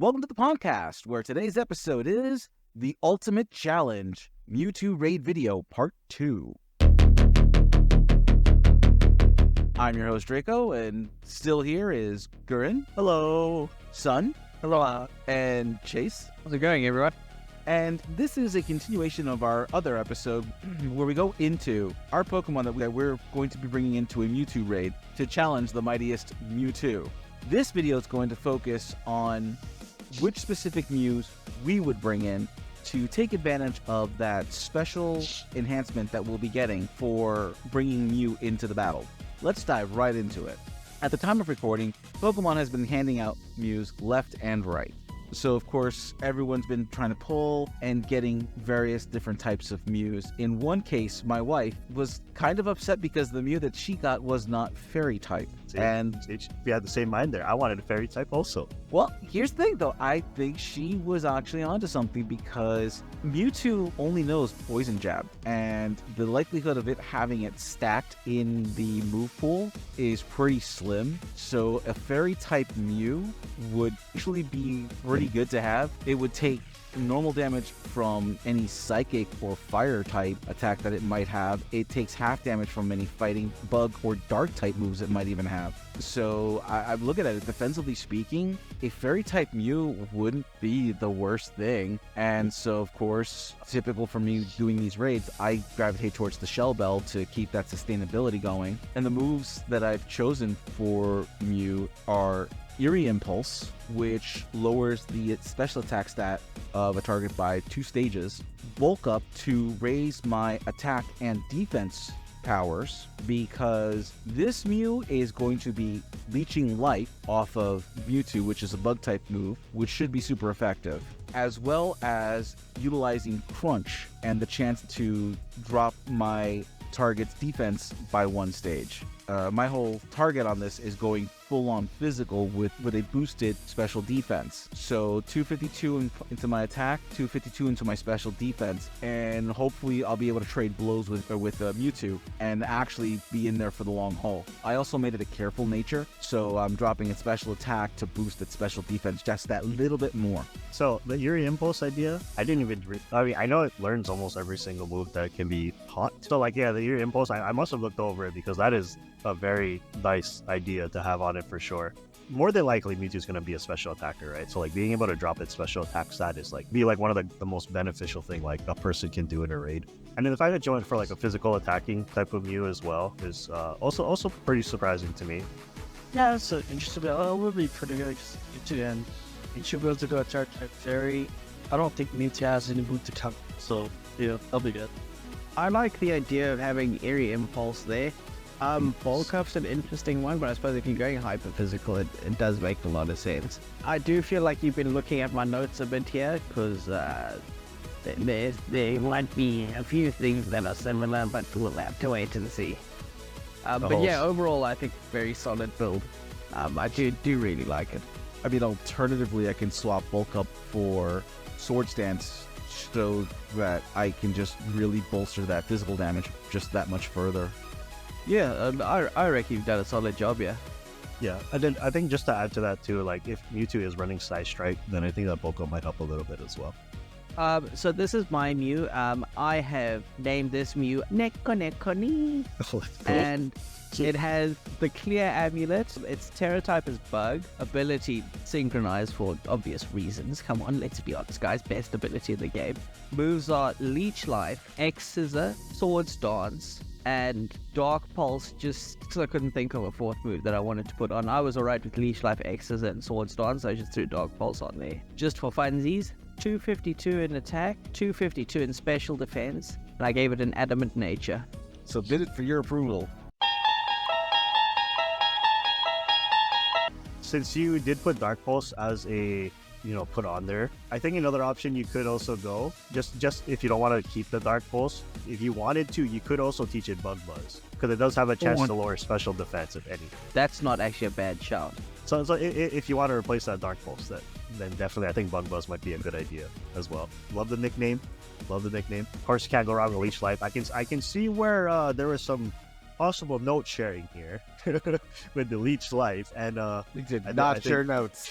Welcome to the Pondcast, where today's episode is The Ultimate Challenge, Mewtwo Raid Video Part 2. I'm your host, Draco, and still here is Gurin. Hello. Sun. Hello. And Chase. How's it going, everyone? And this is a continuation of our other episode where we go into our Pokemon that we're going to be bringing into a Mewtwo Raid to challenge the mightiest Mewtwo. This video is going to focus on which specific Mews we would bring in to take advantage of that special enhancement that we'll be getting for bringing Mew into the battle. Let's dive right into it. At the time of recording, Pokemon has been handing out Mews left and right. So, of course, everyone's been trying to pull and getting various different types of Mews. In one case, my wife was kind of upset because the Mew that she got was not Fairy type. And we had the same mind there. I wanted a Fairy type also. Well, here's the thing, though. I think she was actually onto something because Mewtwo only knows Poison Jab, and the likelihood of it having it stacked in the move pool is pretty slim. So a Fairy type Mew would actually be pretty good to have. It would take normal damage from any Psychic or Fire type attack that it might have. It takes half damage from any Fighting, Bug, or Dark type moves it might even have. So I'm looking at it, defensively speaking, a Fairy type Mew wouldn't be the worst thing. And so, of course, typical for me doing these raids, I gravitate towards the Shell Bell to keep that sustainability going. And the moves that I've chosen for Mew are Eerie Impulse, which lowers the special attack stat of a target by 2 stages. Bulk Up to raise my attack and defense powers, because this Mew is going to be leeching life off of Mewtwo, which is a bug type move, which should be super effective, as well as utilizing Crunch and the chance to drop my target's defense by 1 stage. My whole target on this is going full-on physical with a boosted special defense. So 252 into my attack, 252 into my special defense, and hopefully I'll be able to trade blows with Mewtwo and actually be in there for the long haul. I also made it a careful nature, so I'm dropping its special attack to boost its special defense just that little bit more. So the Eerie Impulse idea, I didn't even... I know it learns almost every single move that can be taught. So the Eerie Impulse, I must have looked over it because that is a very nice idea to have on it for sure. More than likely, Mewtwo's going to be a special attacker, right? So being able to drop its special attack stat is one of the most beneficial thing a person can do in a raid. And then the fact that you went for a physical attacking type of Mew as well is also pretty surprising to me. Yeah, that's interesting. It will be pretty good to end. It should be able to go attack type Fairy. I don't think Mewtwo has any boot to come, so yeah, that'll be good. I like the idea of having Eerie Impulse there. Bulk Up's an interesting one, but I suppose if you're going hyper-physical, it does make a lot of sense. I do feel like you've been looking at my notes a bit here, because there might be a few things that are similar, but we'll have to wait and see. But yeah, overall, I think very solid build. I do really like it. I mean, alternatively, I can swap Bulk Up for Swords Dance so that I can just really bolster that physical damage just that much further. Yeah, I reckon you've done a solid job, yeah. Yeah, and then I think just to add to that too, if Mewtwo is running Side Strike, then I think that Bulk Up might help a little bit as well. So this is my Mew. I have named this Mew Neko, and it has the Clear Amulet. Its Terra type is Bug. Ability synchronized for obvious reasons. Come on, let's be honest, guys. Best ability in the game. Moves are Leech Life, X Scissor, Swords Dance, and Dark Pulse, just because I couldn't think of a 4th move that I wanted to put on. I was alright with Leech Life, X Scissor, and Swords Dance, so I just threw Dark Pulse on there. Just for funsies, 252 in attack, 252 in special defense, and I gave it an Adamant Nature. Submitted for your approval. Since you did put Dark Pulse as a put on there, I think another option you could also go, just if you don't want to keep the Dark Pulse, if you wanted to, you could also teach it Bug Buzz, because it does have a chance to lower special defense, if any. That's not actually a bad shout. So if you want to replace that Dark Pulse, then definitely I think Bug Buzz might be a good idea as well. Love the nickname. Of course, you can't go wrong with Leech Life. I can see where there was some possible note sharing here with the leech life, and We did I not think- share notes.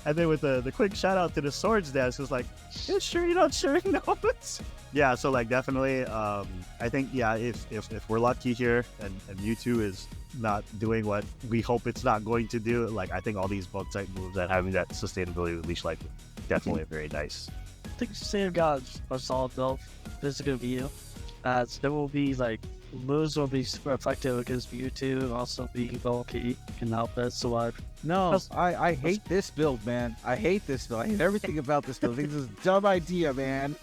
and then with the quick shout out to the swords dance, it's like, yeah, sure, you're not sharing notes. Yeah, so like definitely, I think if we're lucky here and Mewtwo is not doing what we hope it's not going to do, like I think all these bug type moves and having that sustainability with leech life is definitely very nice. I think same guys are solid build. This is gonna be you. As there will be like moves will be super effective against Mewtwo and also being bulky can help us survive. No, I hate this build, man. I hate this build. I hate everything about this build. I think this is a dumb idea, man.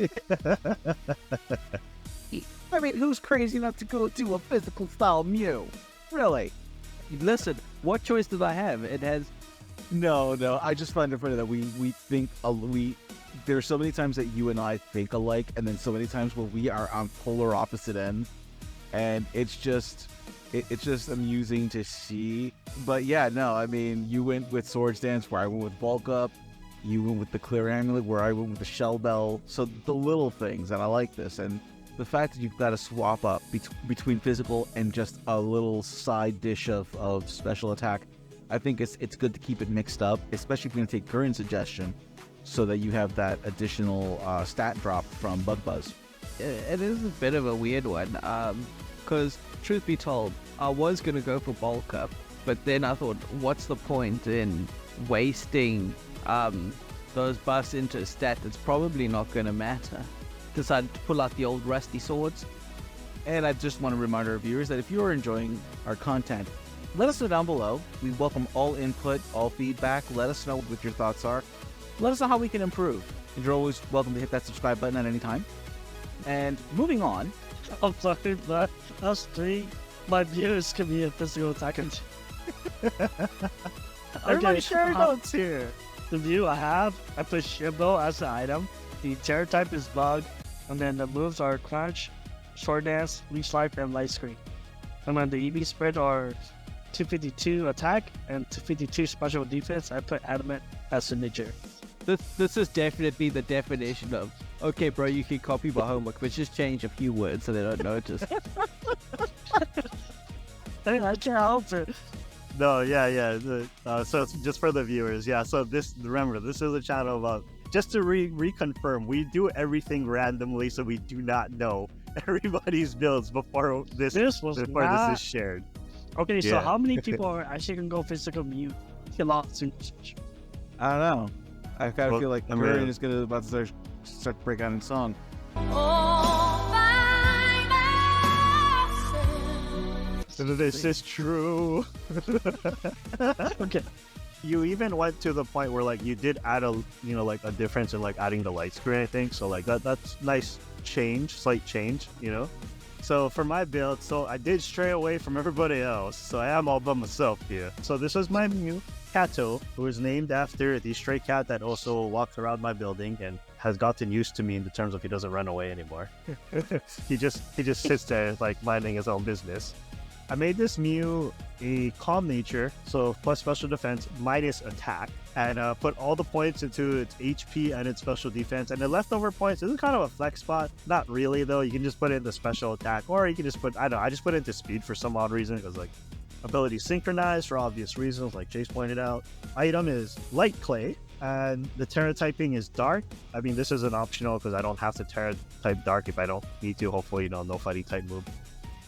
I mean, who's crazy enough to go do a physical style Mew? Really? Listen, what choice did I have? It has No. I just find it funny that we think there's so many times that you and I think alike, and then so many times where we are on polar opposite ends, and it's just amusing to see. But yeah, no, I mean, you went with Swords Dance where I went with Bulk Up. You went with the Clear Amulet where I went with the Shell Bell. So the little things, and I like this, and the fact that you've got to swap up between physical and just a little side dish of special attack. I think it's good to keep it mixed up, especially if you're going to take current suggestion, so that you have that additional stat drop from Bug Buzz. it is a bit of a weird one, because truth be told, I was gonna go for bulk up, but then I thought, what's the point in wasting those buffs into a stat that's probably not gonna matter? Decided to pull out the old rusty swords. And I just want to remind our viewers that if you are enjoying our content, let us know down below. We welcome all input, all feedback. Let us know what your thoughts are. Let us know how we can improve. And you're always welcome to hit that subscribe button at any time. And moving on, I'm sorry, but us three, my viewers can be a physical attacker. Everybody share notes here. The view I have, I put Shimbo as the item. The Terror type is Bug, and then the moves are Crunch, Short Dance, Leech Life, and Light Screen. And then the EV spread are 252 attack and 252 special defense. I put Adamant as signature. This is definitely the definition of, okay, bro, you can copy my homework, but just change a few words so they don't notice. Hey, I can't help it. No, yeah. So it's just for the viewers, yeah. So remember, this is a channel about, just to reconfirm, we do everything randomly, so we do not know everybody's builds before this is shared. Okay, so Yeah. how many people are actually gonna go physical Mew? A lot. I don't know. I kind of Well, feel like I'm Marion gonna- is going to about to start to break out in song. This is true. Okay. You even went to the point where like you did add a difference in like adding the light screen, I think. So like that's nice slight change, So for my build, so I did stray away from everybody else. So I am all by myself here. So this is my Mew, Kato, who is named after the stray cat that also walks around my building and has gotten used to me in the terms of he doesn't run away anymore. he just sits there like minding his own business. I made this Mew a calm nature, so plus special defense minus attack, and put all the points into its HP and its special defense, and the leftover points, this is kind of a flex spot. Not really though, you can just put it in the special attack, or you can just put, I just put it into speed for some odd reason, because like ability synchronized for obvious reasons, like Chase pointed out. Item is light clay, and the Terra typing is dark. I mean, this isn't optional because I don't have to Terra type dark if I don't need to, hopefully, no fighting type move.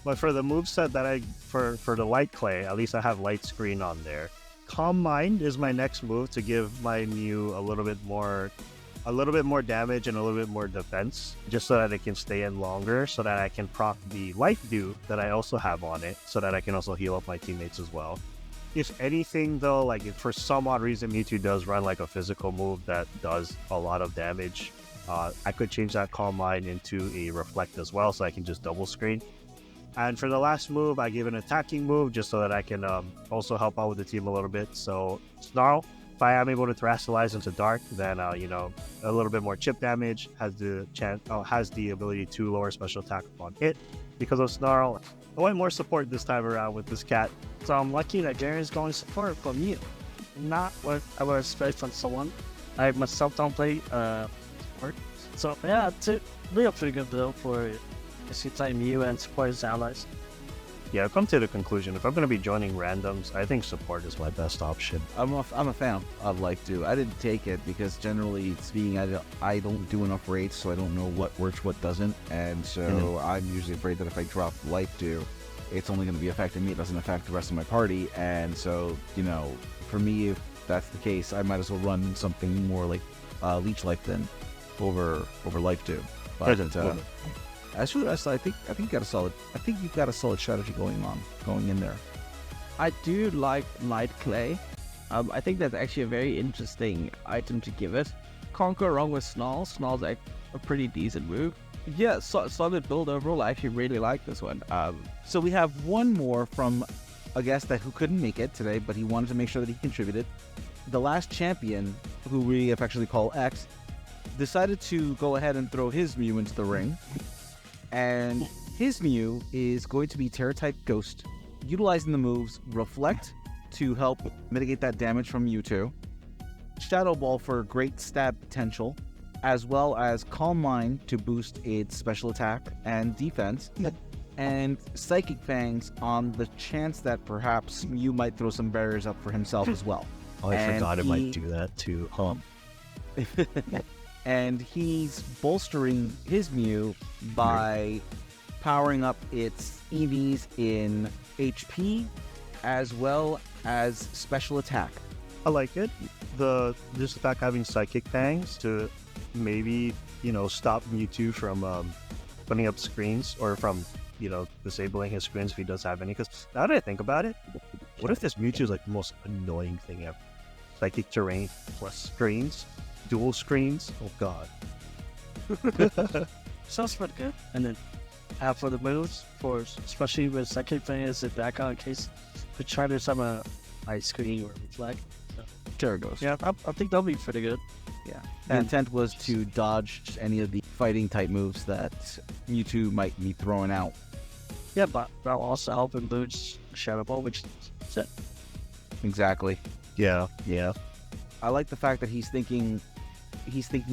But for the moveset that for the light clay, at least I have light screen on there. Calm Mind is my next move to give my Mew a little bit more damage and a little bit more defense, just so that it can stay in longer, so that I can proc the Life Dew that I also have on it, so that I can also heal up my teammates as well. If anything though, like if for some odd reason Mewtwo does run like a physical move that does a lot of damage, I could change that Calm Mind into a Reflect as well, so I can just double screen. And for the last move, I give an attacking move just so that I can also help out with the team a little bit. So Snarl, if I am able to Terastallize into Dark, then a little bit more chip damage, has the ability to lower special attack upon hit because of Snarl. I want more support this time around with this cat. So I'm lucky that Gary's going support from you. Not what I would expect from someone. I myself don't play support. So yeah, it's a real pretty good build for C-type Mew and support his allies. Yeah, I've come to the conclusion. If I'm going to be joining randoms, I think support is my best option. I'm a fan of Life Dew. I didn't take it because generally speaking, I don't do enough raids, so I don't know what works, what doesn't, and so I'm usually afraid that if I drop Life Dew, it's only going to be affecting me. It doesn't affect the rest of my party, and so for me, if that's the case, I might as well run something more like Leech Life then over Life Dew. But as for the rest, I think you've got a solid strategy going in there. I do like Light Clay. I think that's actually a very interesting item to give it. Can't go wrong with Snarl. Snarl's a pretty decent move. Yeah, solid build overall. I actually really like this one. So we have one more from a guest who couldn't make it today, but he wanted to make sure that he contributed. The last champion, who we affectionately call X, decided to go ahead and throw his Mew into the ring. And his Mew is going to be Terra-type Ghost, utilizing the moves Reflect to help mitigate that damage from Mewtwo, Shadow Ball for great stab potential, as well as Calm Mind to boost its special attack and defense, and Psychic Fangs on the chance that perhaps Mew might throw some barriers up for himself as well. Oh, I forgot it might do that too. And he's bolstering his Mew by powering up its EVs in HP as well as special attack. I like it. Just the fact having Psychic Fangs to maybe, stop Mewtwo from putting up screens or from, disabling his screens if he does have any. Because now that I think about it, what if this Mewtwo is like the most annoying thing ever? Psychic Terrain plus screens, dual screens. Oh god. Sounds pretty good. And then for the moves, especially with Psychic Fang as a backup in case we try to summon Ice Screen or Reflect. Terra Ghost. Yeah, I think that'll be pretty good. Yeah. The intent was to dodge any of the fighting type moves that Mewtwo might be throwing out. Yeah, but that'll also help and boost Shadow Ball, which is it. Exactly. Yeah. I like the fact that he's thinking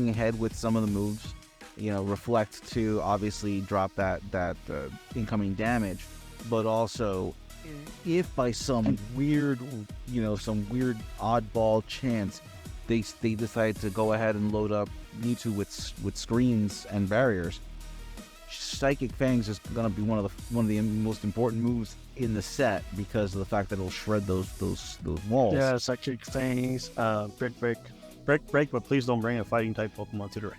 ahead with some of the moves. Reflect to obviously drop that incoming damage, but also if by some weird oddball chance they decide to go ahead and load up Mewtwo with screens and barriers, Psychic Fangs is going to be one of the most important moves in the set because of the fact that it'll shred those walls. Yeah, Psychic Fangs, Break, but please don't bring a fighting type Pokemon to the ring.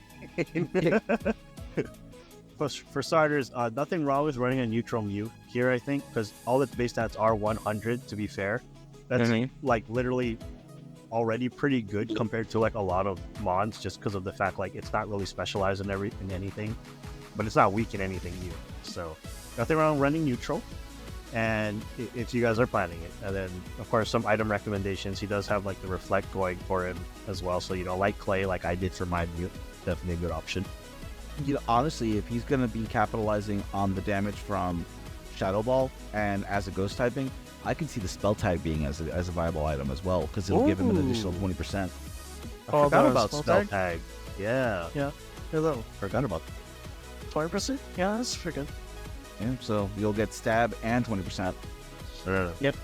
For starters, nothing wrong with running a neutral Mew here, I think, because all its base stats are 100, to be fair. That's like literally already pretty good compared to like a lot of mons, just because of the fact like it's not really specialized in anything, but it's not weak in anything either. So nothing wrong running neutral, and if you guys are planning it. And then of course some item recommendations. He does have like the Reflect going for him as well, so like Clay, like I did for my Mew, definitely a good option. Honestly, if he's going to be capitalizing on the damage from Shadow Ball and as a ghost typing, I can see the spell tag being as a viable item as well, because it'll give him an additional 20%. I forgot about spell tag. Yeah. Hello. Forgot about 20%? Yeah, that's pretty good. Yeah, so you'll get stab and 20%. Yep.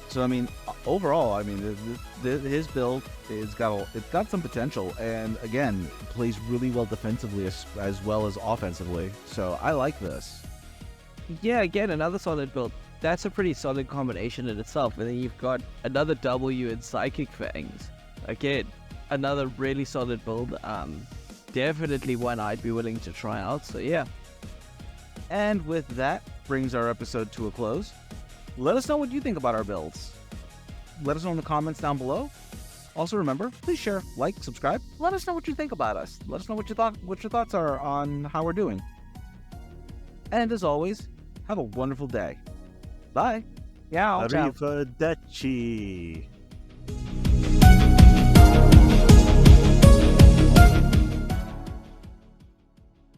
So overall, his build it's got some potential, and again, plays really well defensively as well as offensively. So I like this. Yeah, again, another solid build. That's a pretty solid combination in itself. And then you've got another W in Psychic Fangs. Again, another really solid build. Definitely one I'd be willing to try out. So yeah. And with that brings our episode to a close. Let us know what you think about our builds. Let us know in the comments down below. Also remember, please share, like, subscribe. Let us know what you think about us. Let us know what your thoughts are on how we're doing. And as always, have a wonderful day. Bye. Yeah, Arrivederci.